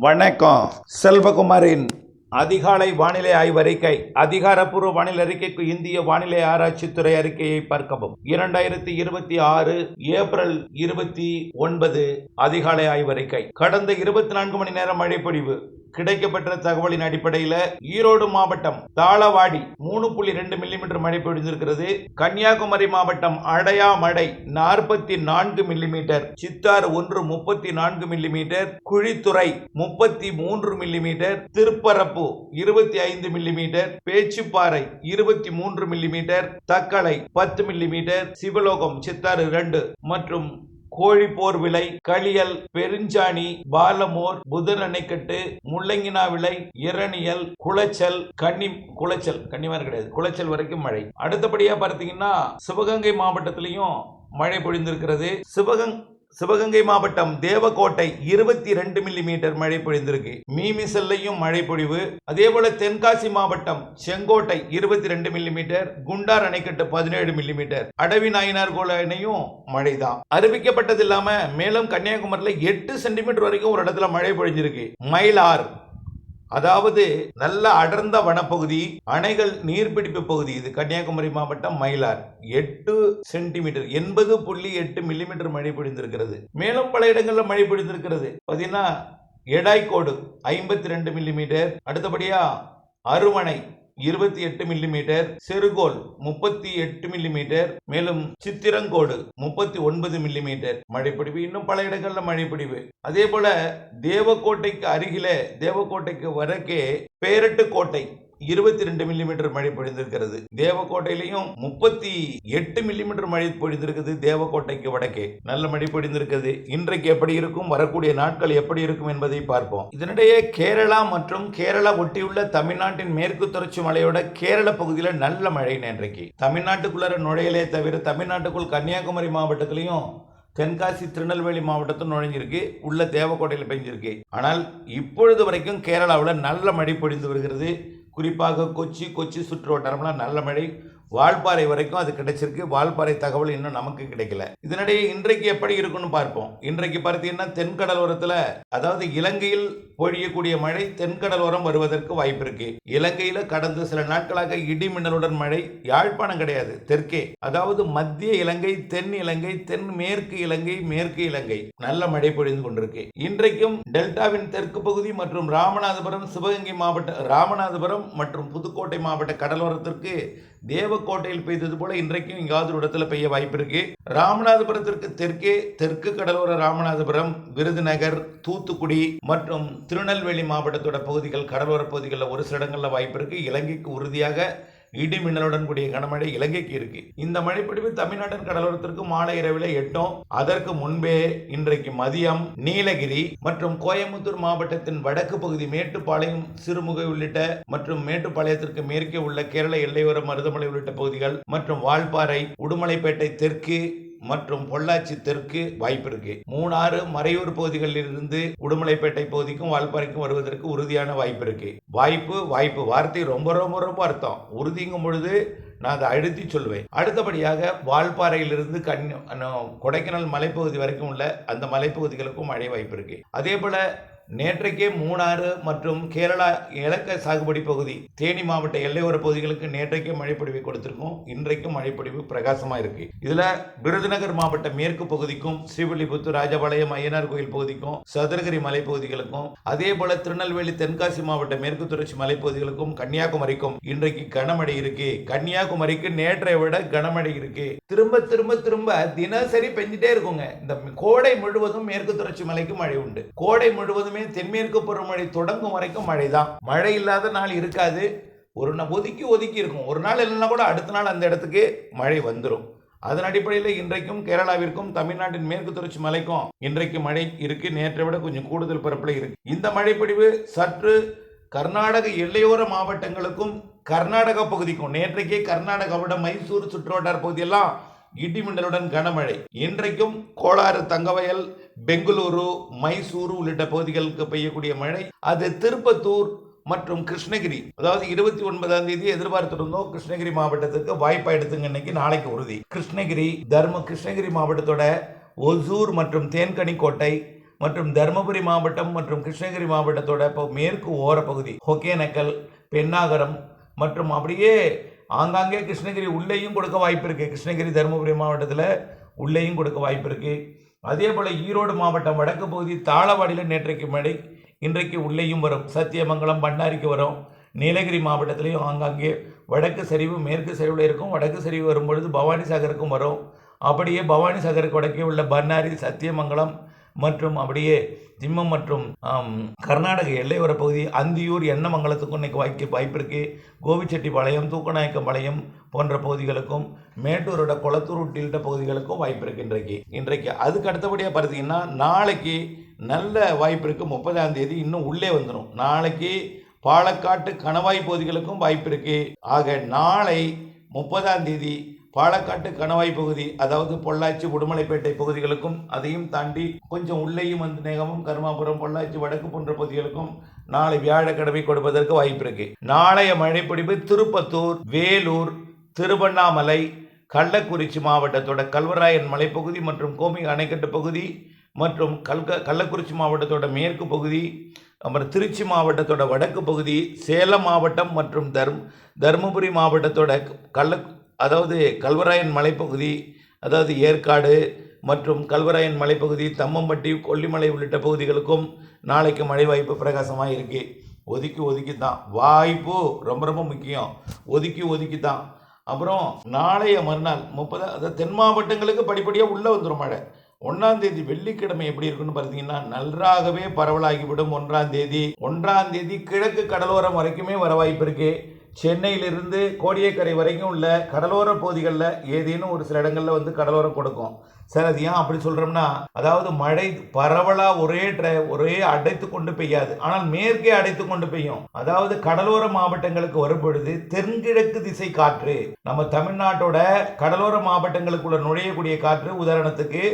வணக்கம். செல்வகுமாரின் அதிகாலை வானிலை ஆய்வறிக்கை. அதிகாரப்பூர்வ வானிலை அறிக்கைக்கு இந்திய வானிலை ஆராய்ச்சித்துறை அறிக்கையை பார்க்கவும். 2026 ஏப்ரல் 29 அதிகாலை ஆய்வறிக்கை. கடந்த 24 மணி நேரம் மழைப்பொழிவு. கிடைக்கப்பெற்ற தகவலின் அடிப்படையில் ஈரோடு மாவட்டம் தாளவாடி 3.2 மில்லிமீட்டர் மழை பொழிந்திருக்கிறது. கன்னியாகுமரி மாவட்டம் அடையா மழை 44 millimetre, Chittar 34 millimetre, Kuzhithurai 33 millimetre, Thirparappu 25 millimetre, Pechiparai 23 millimetre, Thuckalay 10 millimetre, Sivalogam Chittar 2 மற்றும் கோழிப்போர் விலை, களியல், பெருஞ்சாணி, பாலமோர், புதர் அணைக்கட்டு, முள்ளங்கினாவிளை, இரணியல், குளச்சல், கன்னிமார் கிடையாது, குளச்சல் வரைக்கும் மழை. அடுத்தபடியா பார்த்தீங்கன்னா சிவகங்கை மாவட்டத்திலையும் மழை பொழிந்திருக்கிறது. சிவகங்கை மாவட்டம் தேவக்கோட்டை 22 மில்லிமீட்டர் மழை பொழிந்திருக்கு. மீமிசல்லையும் மழை பொழிவு. அதே போல தென்காசி மாவட்டம் செங்கோட்டை 22 மில்லிமீட்டர், குண்டார் அணைக்கட்டு 17 மில்லிமீட்டர், அடவி நாயனார் கோலையும் மழைதான். அறிவிக்கப்பட்டது இல்லாம மேலும் கன்னியாகுமரியில 8 சென்டிமீட்டர் வரைக்கும் ஒரு இடத்துல மழை பொழிஞ்சிருக்கு. மயிலார், அதாவது நல்ல அடர்ந்த வனப்பகுதி, அணைகள் நீர்பிடிப்பு பகுதி. இது கன்னியாகுமரி மாவட்டம் மயிலார் 8 சென்டிமீட்டர் 80.8 மில்லிமீட்டர் மழை பொழிந்திருக்கிறது. மேலும் பல இடங்களில் மழை பொழிந்திருக்கிறது. பார்த்தீங்கன்னா எடாய்கோடு 52 மில்லிமீட்டர், அடுத்தபடியா அருமனை 28 மில்லிமீட்டர், செருகோல் 38 மில்லிமீட்டர், மேலும் சித்திரங்கோடு 39 மில்லிமீட்டர் மழைப்பொழிவு. இன்னும் பல இடங்களில் மழைப்பொழிவு. அதே போல தேவக்கோட்டைக்கு அருகிலே, தேவக்கோட்டைக்கு வடக்கே பேரட்டுக்கோட்டை 22 மில்லிமீட்டர் மழை பொழிந்திருக்கிறது. தேவக்கோட்டையிலையும் 38 மில்லிமீட்டர் மழை பொழிந்திருக்குது. தேவக்கோட்டைக்கு வடக்கே நல்ல மழை பொழிந்திருக்கிறது. இன்றைக்கு எப்படி இருக்கும், வரக்கூடிய நாட்கள் எப்படி இருக்கும் என்பதை பார்ப்போம். இதனிடையே கேரளா மற்றும் கேரளா ஒட்டியுள்ள தமிழ்நாட்டின் மேற்கு தொடர்ச்சி மலையோட கேரள பகுதியில் நல்ல மழை. இன்றைக்கு தமிழ்நாட்டுக்குள்ள நுழையலே தவிர தமிழ்நாட்டுக்குள் கன்னியாகுமரி மாவட்டத்திலையும் தென்காசி திருநெல்வேலி மாவட்டத்தில் நுழைஞ்சிருக்கு, உள்ள தேவக்கோட்டையில் பெஞ்சிருக்கு. ஆனால் இப்பொழுது வரைக்கும் கேரளாவில் நல்ல மழை பொழிந்து வருகிறது. குறிப்பாக கொச்சி சுற்று வட்டாரம்லாம் நல்ல மழை. வால்பாறை வரைக்கும் அது கிடைச்சிருக்கு. வால்பாறை தகவல் இன்னும் நமக்கு கிடைக்கல. இதனிடையே இன்றைக்கு எப்படி இருக்குன்னு பார்ப்போம். இன்றைக்கு பார்த்தீங்கன்னா தென்கடலோரத்தில், அதாவது இலங்கையில் பொழியக்கூடிய மழை தென்கடலோரம் வருவதற்கு வாய்ப்பு இருக்கு. இலங்கையில கடந்த சில நாட்களாக இடி மின்னலுடன் மழை. யாழ்ப்பாணம் கிடையாது, தெற்கே, அதாவது மத்திய இலங்கை, தென் இலங்கை, தென் மேற்கு இலங்கை, மேற்கு இலங்கை நல்ல மழை பொழிந்து கொண்டிருக்கு. இன்றைக்கும் டெல்டாவின் தெற்கு பகுதி மற்றும் ராமநாதபுரம், சிவகங்கை மாவட்ட ராமநாதபுரம் மற்றும் புதுக்கோட்டை மாவட்ட கடலோரத்திற்கு தேவக்கோட்டையில் பெய்தது போல இன்றைக்கும் எங்காவது ஒரு இடத்துல பெய்ய வாய்ப்பு இருக்கு. ராமநாதபுரத்திற்கு தெற்கே, தெற்கு கடலோர ராமநாதபுரம், விருதுநகர், தூத்துக்குடி மற்றும் திருநெல்வேலி மாவட்டத்தோட பகுதிகள், கடலோர பகுதிகளில் ஒரு சில இடங்களில் வாய்ப்பு இருக்கு. இலங்கைக்கு உறுதியாக இடி மின்னலுடன் கூடிய கனமழை இலங்கைக்கு இருக்கு. இந்த மழைப்பொழிவு தமிழ்நாட்டின் கடலோரத்திற்கு மாலை இரவில் எட்டும். அதற்கு முன்பே இன்றைக்கு மதியம் நீலகிரி மற்றும் கோயம்புத்தூர் மாவட்டத்தின் வடக்கு பகுதி, மேட்டுப்பாளையம், சிறுமுகை உள்ளிட்ட மற்றும் மேட்டுப்பாளையத்திற்கு மேற்கே உள்ள கேரள எல்லையோர மருதமலை உள்ளிட்ட பகுதிகள் மற்றும் வால்பாறை, உடுமலைப்பேட்டை தெற்கு மற்றும் பொள்ளாச்சி தெற்கு வாய்ப்பு இருக்கு. மூணாறு, மறையூர் பகுதிகளில் இருந்து உடுமலைப்பேட்டை பகுதிக்கும் வால்பாறைக்கும் வருவதற்கு உறுதியான வாய்ப்பு இருக்கு. வாய்ப்பு வார்த்தை ரொம்ப ரொம்ப ரொம்ப அர்த்தம். உறுதிங்கும் பொழுது நான் அதை அழுத்தி சொல்வேன். அடுத்தபடியாக வால்பாறையிலிருந்து கொடைக்கானல் மலைப்பகுதி வரைக்கும் உள்ள அந்த மலைப்பகுதிகளுக்கும் மழை வாய்ப்பு இருக்கு. அதே போல நேற்றைக்கே மூணாறு மற்றும் கேரளா இலக்க சாகுபடி பகுதி, தேனி மாவட்ட எல்லையோர பகுதிகளுக்கு நேற்றைக்கே மழைப்பொழிவு கொடுத்திருக்கும். இன்றைக்கும் மழைப்பொழிவு பிரகாசமா இருக்கு. இதுல விருதுநகர் மாவட்ட மேற்கு பகுதிக்கும், ஸ்ரீவில்லிபுத்தூர், ராஜபாளையம், ஐயனார் கோயில் பகுதிக்கும், சதுரகிரி மலைப்பகுதிகளுக்கும், அதே போல திருநெல்வேலி, தென்காசி மாவட்ட மேற்கு தொடர்ச்சி மலைப்பகுதிகளுக்கும், கன்னியாகுமரிக்கும் இன்றைக்கு கனமழை இருக்கு. கன்னியாகுமரிக்கு நேற்றை விட கனமழை இருக்கு. திரும்ப திரும்ப திரும்ப தினசரி பெஞ்சிட்டே இருக்குங்க. இந்த கோடை முழுவதும் மேற்கு தொடர்ச்சி மலைக்கு மழை உண்டு. கோடை முழுவதும் தென்மேற்கு பருவமழை தொடங்கும் வரைக்கும் மழைதான். மழை இல்லாத நாள் இருக்காது. ஒரு ஒதுக்கி இருக்கும். ஒரு நாள் இல்லைன்னா கூட அடுத்த நாள் அந்த இடத்துக்கு மழை வந்துடும். அதன் அடிப்படையில் இன்றைக்கும் கேரளாவிற்கும் தமிழ்நாட்டின் மேற்கு தொடர்ச்சி மலைக்கும் இன்றைக்கு மழை இருக்கு. நேற்றை விட கொஞ்சம் கூடுதல் பரப்பில் இருக்கு. இந்த மழைப்பொழிவு சற்று கர்நாடக எல்லையோர மாவட்டங்களுக்கும் கர்நாடக பகுதிக்கும், நேற்றைக்கே கர்நாடகாவோட மைசூர் சுற்றுவட்டார பகுதியெல்லாம் இடி மின்னலுடன் கனமழை. இன்றைக்கும் கோளாறு, தங்கவயல், பெங்களூரு, மைசூரு உள்ளிட்ட பகுதிகளுக்கு பெய்யக்கூடிய மழை. அது திருப்பத்தூர் மற்றும் கிருஷ்ணகிரி, அதாவது 29ஆம் தேதி எதிர்பார்த்திருந்தோம். கிருஷ்ணகிரி மாவட்டத்திற்கு வாய்ப்பா எடுத்துங்க. இன்னைக்கு நாளைக்கு உறுதி. கிருஷ்ணகிரி மாவட்டத்தோட ஒசூர் மற்றும் தேன்கனிக்கோட்டை, மற்றும் தருமபுரி மாவட்டம் மற்றும் கிருஷ்ணகிரி மாவட்டத்தோட இப்போ மேற்கு ஓர பகுதி ஒகேனக்கல், பெண்ணாகரம் மற்றும் அப்படியே ஆங்காங்கே கிருஷ்ணகிரி உள்ளேயும் கொடுக்க வாய்ப்பு இருக்குது. கிருஷ்ணகிரி தருமபுரி மாவட்டத்தில் உள்ளேயும் கொடுக்க வாய்ப்பு இருக்குது. அதே போல் ஈரோடு மாவட்டம் வடக்கு பகுதி தாளவாடியில் நேற்றைக்கு மழை, இன்றைக்கு உள்ளேயும் வரும். சத்தியமங்கலம், பண்ணாரிக்கு வரும். நீலகிரி மாவட்டத்திலையும் ஆங்காங்கே வடக்கு சரிவு மேற்கு சரிவில் இருக்கும். வடக்கு சரிவு வரும்பொழுது பவானி சாகருக்கும் வரும். அப்படியே பவானி சாகருக்கு வடக்கே உள்ள பண்ணாரி, சத்தியமங்கலம் மற்றும் அப்படியே திம்மம் மற்றும் கர்நாடக எல்லையோர பகுதி அந்தியூர், எண்ணமங்கலத்துக்கும் இன்றைக்கி வாய்ப்பு இருக்குது. கோபிச்செட்டிப்பாளையம், தூக்கநாயக்கம்பாளையம் போன்ற பகுதிகளுக்கும், மேட்டூரோட கொளத்தூர் உள்ளிட்ட பகுதிகளுக்கும் வாய்ப்பு இருக்குது இன்றைக்கு. அதுக்கு அடுத்தபடியாக பார்த்தீங்கன்னா நாளைக்கு நல்ல வாய்ப்பு இருக்குது. 30ஆம் தேதி இன்னும் உள்ளே வந்துடும். நாளைக்கு பாலக்காட்டு கணவாய் பகுதிகளுக்கும் வாய்ப்பு இருக்குது. ஆக நாளை 30ஆம் தேதி பாலக்காட்டு கணவாய் பகுதி, அதாவது பொள்ளாச்சி, உடுமலைப்பேட்டை பகுதிகளுக்கும் அதையும் தாண்டி கொஞ்சம் உள்ளேயும் வந்து நேகமும், கருமாபுரம், பொள்ளாச்சி வடக்கு போன்ற பகுதிகளுக்கும் நாளை வியாழக்கிழமை கொடுப்பதற்கு வாய்ப்பு இருக்கு. நாளைய மழைப்பொழிவு திருப்பத்தூர், வேலூர், திருவண்ணாமலை, கள்ளக்குறிச்சி மாவட்டத்தோட கல்வராயன் மலைப்பகுதி மற்றும் கோமி அணைக்கட்டு பகுதி மற்றும் கள்ளக்குறிச்சி மாவட்டத்தோட மேற்கு பகுதி, அப்புறம் திருச்சி மாவட்டத்தோட வடக்கு பகுதி, சேலம் மாவட்டம் மற்றும் தருமபுரி மாவட்டத்தோட அதாவது கல்வராயன் மலைப்பகுதி, அதாவது ஏற்காடு மற்றும் கல்வராயன் மலைப்பகுதி, தம்மம்பட்டி, கொல்லிமலை உள்ளிட்ட பகுதிகளுக்கும் நாளைக்கு மழை வாய்ப்பு பிரகாசமாக இருக்குது. ஒதுக்கி தான் வாய்ப்பு ரொம்ப ரொம்ப முக்கியம். ஒதுக்கி தான். அப்புறம் நாளைய மறுநாள் 30, அதாவது தென் மாவட்டங்களுக்கு படிப்படியாக உள்ளே வந்துடும் மழை. 1ஆம் தேதி வெள்ளிக்கிழமை எப்படி இருக்குன்னு பார்த்தீங்கன்னா நன்றாகவே பரவலாகிவிடும். 1ஆம் தேதி கிழக்கு கடலோரம் வரைக்குமே வர வாய்ப்பு இருக்கு. சென்னையிலிருந்து கோடியக்கரை வரைக்கும் உள்ள கடலோர பகுதிகளில் ஏதேனும் ஒரு சில இடங்களில் வந்து கடலோரம் கொடுக்கும். சார் அது ஏன் அப்படி சொல்கிறோம்னா, அதாவது மழை பரவலாக ஒரே அடைத்து கொண்டு பெய்யாது, ஆனால் மேற்கே அடைத்து கொண்டு பெய்யும். அதாவது கடலோர மாவட்டங்களுக்கு வரும்பொழுது தென்கிழக்கு திசை காற்று, நம்ம தமிழ்நாட்டோட கடலோர மாவட்டங்களுக்குள்ள நுழையக்கூடிய காற்று, உதாரணத்துக்கு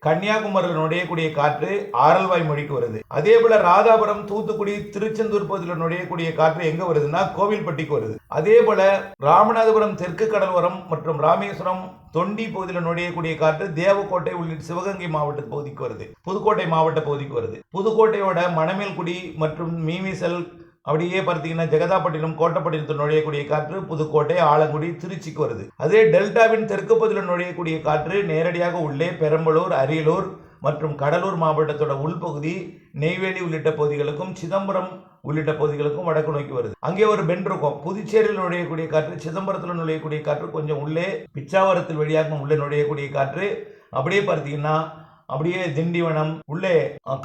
கன்னியாகுமரியில் நுழையக்கூடிய காற்று ஆரல்வாய் மொழிக்கு வருது. அதே போல ராதாபுரம், தூத்துக்குடி, திருச்செந்தூர் பகுதியில் நுழையக்கூடிய காற்று எங்க வருதுன்னா கோவில்பட்டிக்கு வருது. அதே போல ராமநாதபுரம் தெற்கு கடலோரம் மற்றும் ராமேஸ்வரம், தொண்டி பகுதியில் நுழையக்கூடிய காற்று தேவக்கோட்டை உள்ளிட்ட சிவகங்கை மாவட்ட பகுதிக்கு வருது. புதுக்கோட்டை மாவட்ட பகுதிக்கு வருது. புதுக்கோட்டையோட மணமேல்குடி மற்றும் மீமிசல், அப்படியே பார்த்தீங்கன்னா ஜெகதாப்பட்டினம், கோட்டப்பட்டினத்தில் நுழையக்கூடிய காற்று புதுக்கோட்டை, ஆலங்குடி, திருச்சிக்கு வருது. அதே டெல்டாவின் தெற்கு பகுதியில் நுழையக்கூடிய காற்று நேரடியாக உள்ளே பெரம்பலூர், அரியலூர் மற்றும் கடலூர் மாவட்டத்தோட உள்பகுதி, நெய்வேலி உள்ளிட்ட பகுதிகளுக்கும், சிதம்பரம் உள்ளிட்ட பகுதிகளுக்கும் வடக்கு நோக்கி வருது. அங்கே ஒரு பெண் இருக்கும். புதுச்சேரியில் நுழையக்கூடிய காற்று, சிதம்பரத்தில் நுழையக்கூடிய காற்று கொஞ்சம் உள்ளே, பிச்சாவரத்தில் வழியாக உள்ளே நுழையக்கூடிய காற்று அப்படியே பார்த்தீங்கன்னா அப்படியே திண்டிவனம் உள்ளே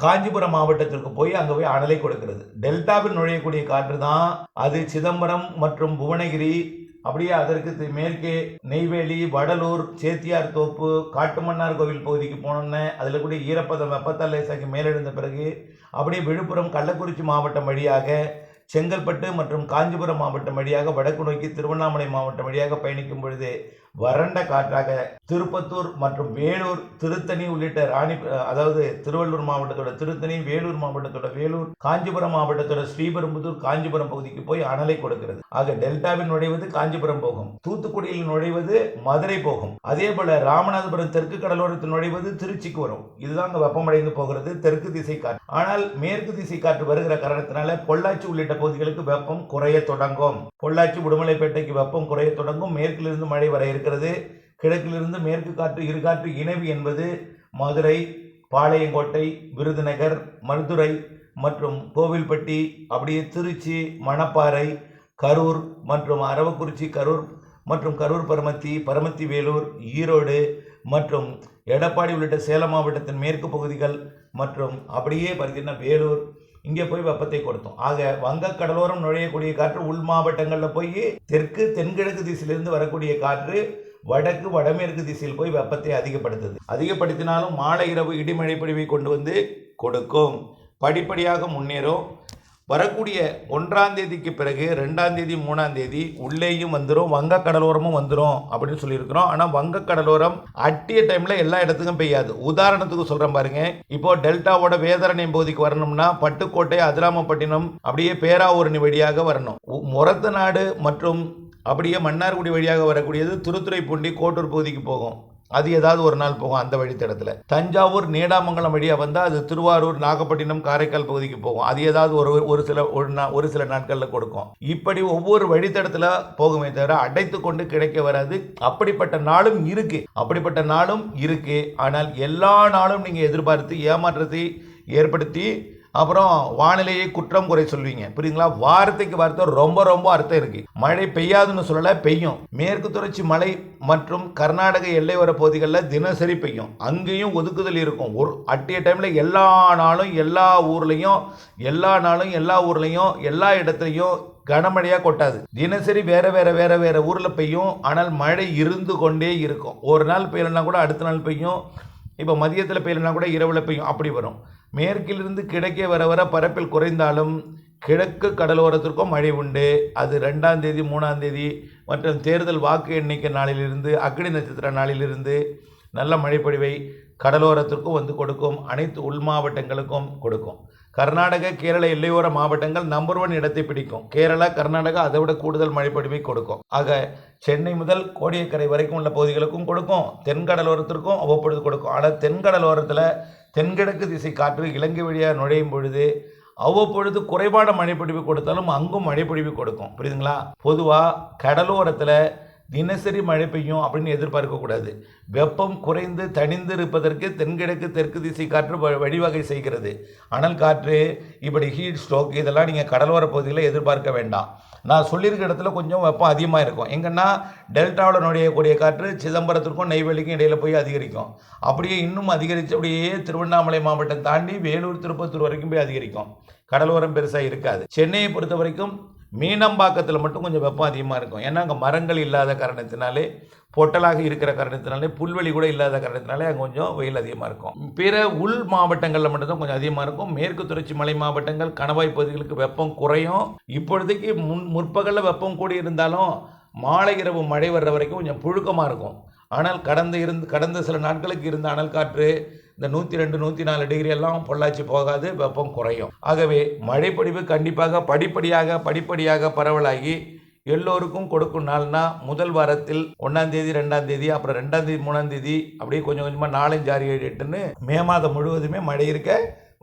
காஞ்சிபுரம் மாவட்டத்திற்கு போய் அங்கே போய் அனலை கொடுக்கிறது. டெல்டாவில் நுழையக்கூடிய காற்று தான் அது சிதம்பரம் மற்றும் புவனகிரி, அப்படியே அதற்கு மேற்கே நெய்வேலி, வடலூர், சேத்தியார் தோப்பு, காட்டுமன்னார் கோவில் பகுதிக்கு போனோன்னே அதில் கூட ஈரப்பதம் வெப்பத்தால் லேசாக்கி மேலெழுந்த பிறகு அப்படியே விழுப்புரம், கள்ளக்குறிச்சி மாவட்டம் வழியாக செங்கல்பட்டு மற்றும் காஞ்சிபுரம் மாவட்டம் வழியாக வடக்கு நோக்கி திருவண்ணாமலை மாவட்டம் வழியாக பயணிக்கும் பொழுது வறண்ட காற்றாக திருப்பத்தூர் மற்றும் வேலூர், திருத்தணி உள்ளிட்ட அதாவது திருவள்ளூர் மாவட்டத்தோட திருத்தணி, வேலூர் மாவட்டத்தோட வேலூர், காஞ்சிபுரம் மாவட்டத்தோட ஸ்ரீபெரும்புதூர், காஞ்சிபுரம் பகுதிக்கு போய் அனலை கொடுக்கிறது. ஆக டெல்டாவில் நுழைவது காஞ்சிபுரம் போகும், தூத்துக்குடியில் நுழைவது மதுரை போகும். அதே போல ராமநாதபுரம் தெற்கு கடலோரத்தில் நுழைவது திருச்சிக்கு வரும். இதுதான் அங்க வெப்பமடைந்து போகிறது தெற்கு திசை காற்று. ஆனால் மேற்கு திசை காற்று வருகிற காரணத்தினால பொள்ளாச்சி உள்ளிட்ட பகுதிகளுக்கு வெப்பம் குறைய தொடங்கும். பொள்ளாச்சி, உடுமலைப்பேட்டைக்கு வெப்பம் குறைய தொடங்கும். மேற்கிலிருந்து மழை வர இருக்கிறது. கிழக்கிலிருந்து மேற்கு காற்று, இரு காற்று இணைவு என்பது மதுரை, பாளையங்கோட்டை, விருதுநகர், மதுரை மற்றும் கோவில்பட்டி, அப்படியே திருச்சி, மணப்பாறை, கரூர் மற்றும் அரவக்குறிச்சி, கரூர் மற்றும் கரூர் பரமத்தி வேலூர், ஈரோடு மற்றும் எடப்பாடி உள்ளிட்ட சேலம் மாவட்டத்தின் மேற்கு பகுதிகள் மற்றும் அப்படியே பார்த்தீங்கன்னா வேலூர், இங்கே போய் வெப்பத்தை கொடுத்தோம். ஆக வங்க கடலோரம் நுழையக்கூடிய காற்று உள் மாவட்டங்களில் போய் தெற்கு தென்கிழக்கு திசையிலிருந்து வரக்கூடிய காற்று வடக்கு வடமேற்கு திசையில் போய் வெப்பத்தை அதிகப்படுத்தினாலும் மாலை இரவு இடிமழை பொழிவை கொண்டு வந்து கொடுக்கும். படிப்படியாக முன்னேறும். வரக்கூடிய 1ஆம் தேதிக்கு பிறகு 2ஆம் தேதி 3ஆம் தேதி உள்ளேயும் வந்துடும், வங்க கடலோரமும் வந்துடும் அப்படின்னு சொல்லியிருக்கிறோம். ஆனால் வங்க கடலோரம் அட்டிய டைமில் எல்லா இடத்துக்கும் பெய்யாது. உதாரணத்துக்கு சொல்கிறேன் பாருங்க, இப்போ டெல்டாவோட வேதாரண்யம் பகுதிக்கு வரணும்னா பட்டுக்கோட்டை, அதிராமப்பட்டினம், அப்படியே பேராவூரணி வழியாக வரணும். முரத்தநாடு மற்றும் அப்படியே மன்னார்குடி வழியாக வரக்கூடியது திருத்துறைப்பூண்டி, கோட்டூர் பகுதிக்கு போகும். அது ஏதாவது ஒரு நாள் போகும் அந்த வழித்தடத்தில். தஞ்சாவூர் நீடாமங்கலம் வழியாக வந்தால் அது திருவாரூர், நாகப்பட்டினம், காரைக்கால் பகுதிக்கு போகும். அது ஏதாவது ஒரு சில நாட்களில் கொடுக்கும். இப்படி ஒவ்வொரு வழித்தடத்தில் போகுமே தவிர அடைத்து கொண்டு கிடைக்க வராது. அப்படிப்பட்ட நாளும் இருக்கு. ஆனால் எல்லா நாளும் நீங்கள் எதிர்பார்த்து ஏமாற்றத்தை ஏற்படுத்தி அப்புறம் வானிலையை குற்றம் குறை சொல்வீங்க. புரியுங்களா? வார்த்தைக்கு வார்த்தை ரொம்ப ரொம்ப அர்த்தம் இருக்கு. மழை பெய்யாதுன்னு சொல்லல, பெய்யும். மேற்கு தொடர்ச்சி மலை மற்றும் கர்நாடக எல்லையோர பகுதிகளில் தினசரி பெய்யும். அங்கேயும் ஒதுக்குதல் இருக்கும். ஒரு அட்டிய டைம்ல எல்லா நாளும் எல்லா ஊர்லையும் எல்லா இடத்துலையும் கனமழையாக கொட்டாது. தினசரி வேற ஊரில் பெய்யும். ஆனால் மழை இருந்து கொண்டே இருக்கும். ஒரு நாள் பெய்யலைன்னா கூட அடுத்த நாள் பெய்யும். இப்போ மதியத்தில் பெய்யலைன்னா கூட இரவில் பெய்யும். அப்படி வரும். மேற்கிலிருந்து கிழக்கே வர பரப்பில் குறைந்தாலும் கிழக்கு கடலோரத்திற்கும் மழை உண்டு. அது 2ஆம் தேதி 3ஆம் தேதி மற்றும் தேர்தல் வாக்கு எண்ணிக்கை நாளிலிருந்து அக்னி நட்சத்திர நாளிலிருந்து நல்ல மழைப்பொழிவை கடலோரத்திற்கும் வந்து கொடுக்கும். அனைத்து உள் மாவட்டங்களுக்கும் கொடுக்கும். கர்நாடக கேரள எல்லையோர மாவட்டங்கள் நம்பர் 1 இடத்தை பிடிக்கும். கேரளா, கர்நாடகா அதை விட கூடுதல் மழைப்பொழிவை கொடுக்கும். ஆக சென்னை முதல் கோடியக்கரை வரைக்கும் உள்ள பகுதிகளுக்கும் கொடுக்கும். தென்கடலோரத்திற்கும் அவ்வப்பொழுது கொடுக்கும். ஆனால் தென்கடலோரத்தில் தென்கிழக்கு திசை காற்று இலங்கை வழியாக நுழையும் பொழுது அவ்வப்பொழுது குறைவான மழைப்பொழிவு கொடுத்தாலும் அங்கும் மழைப்பொழிவு கொடுக்கும். புரியுதுங்களா? பொதுவாக கடலோரத்தில் தினசரி மழை பெய்யும் அப்படின்னு எதிர்பார்க்கக்கூடாது. வெப்பம் குறைந்து தணிந்து இருப்பதற்கு தென்கிழக்கு தெற்கு திசை காற்று வழிவகை செய்கிறது. அனல் காற்று, இப்படி ஹீட் ஸ்ட்ரோக் இதெல்லாம் நீங்கள் கடலோர பகுதிகளில் எதிர்பார்க்க வேண்டாம். நான் சொல்லியிருக்க இடத்துல கொஞ்சம் வெப்பம் அதிகமாக இருக்கும். எங்கன்னா டெல்டாவில் நுழையக்கூடிய காற்று சிதம்பரத்திற்கும் நெய்வேலிக்கும் இடையில் போய் அதிகரிக்கும். அப்படியே இன்னும் அதிகரித்து அப்படியே திருவண்ணாமலை மாவட்டம் தாண்டி வேலூர், திருப்பத்தூர் வரைக்கும் போய் அதிகரிக்கும். கடலோரம் பெருசாக இருக்காது. சென்னையை பொறுத்த வரைக்கும் மீனம்பாக்கத்தில் மட்டும் கொஞ்சம் வெப்பம் அதிகமாக இருக்கும். ஏன்னா அங்கே மரங்கள் இல்லாத காரணத்தினாலே, பொட்டலாக இருக்கிற காரணத்தினாலே, புல்வெளி கூட இல்லாத காரணத்தினாலே அங்கே கொஞ்சம் வெயில் அதிகமாக இருக்கும். பிற உள் மாவட்டங்களில் மட்டும்தான் கொஞ்சம் அதிகமாக இருக்கும். மேற்கு தொடர்ச்சி மலை மாவட்டங்கள், கணவாய் பகுதிகளுக்கு வெப்பம் குறையும். இப்பொழுதைக்கு முற்பகலில் வெப்பம் கூடி இருந்தாலும் மாலை இரவு மழை வர்ற வரைக்கும் கொஞ்சம் புழுக்கமாக இருக்கும். ஆனால் கடந்த சில நாட்களுக்கு இருந்த அனல் காற்று இந்த 102, 104 டிகிரி எல்லாம் பொள்ளாச்சி போகாது, வெப்பம் குறையும். ஆகவே மழைப்பொழிவு கண்டிப்பாக படிப்படியாக பரவலாகி எல்லோருக்கும் கொடுக்கும் நாள்னா முதல் வாரத்தில் 1ஆம் தேதி 2ஆம் தேதி, அப்புறம் 2ஆம் தேதி 3ஆம் தேதி, அப்படியே கொஞ்சம் கொஞ்சமாக 4, 5, 6, 7, 8ன்னு மே மாதம் முழுவதுமே மழை இருக்க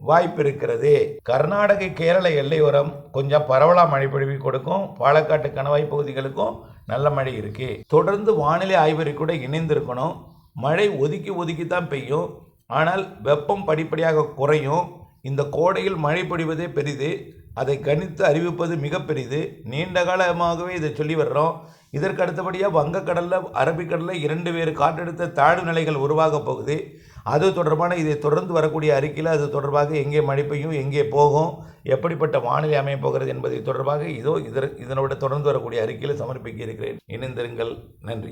வாய்ப்பு இருக்கிறது. கர்நாடக கேரள எல்லையோரம் கொஞ்சம் பரவலாக மழைப்பொழிவு கொடுக்கும். பாலக்காட்டு கணவாய் பகுதிகளுக்கும் நல்ல மழை இருக்கு. தொடர்ந்து வானிலை ஆய்வறை கூட இணைந்திருக்கணும். மழை ஒதுக்கி தான் பெய்யும். ஆனால் வெப்பம் படிப்படியாக குறையும். இந்த கோடையில் மழை பொழிவதே பெரிது. அதை கணித்து அறிவிப்பது மிக பெரிது. நீண்ட காலமாகவே இதை சொல்லி வர்றோம். இதற்கு அடுத்தபடியாக வங்கக்கடலில், அரபிக்கடலில் 2 வேறு காற்றழுத்த தாழ்வு நிலைகள் உருவாக போகுது. அது தொடர்பான இதை தொடர்ந்து வரக்கூடிய அறிக்கையில் அது தொடர்பாக எங்கே மழை பெய்யும், எங்கே போகும், எப்படிப்பட்ட வானிலை அமைய போகிறது என்பதை தொடர்பாக இதனோட தொடர்ந்து வரக்கூடிய அறிக்கையில் சமர்ப்பிக்க இருக்கிறேன். இணைந்திருங்கள். நன்றி.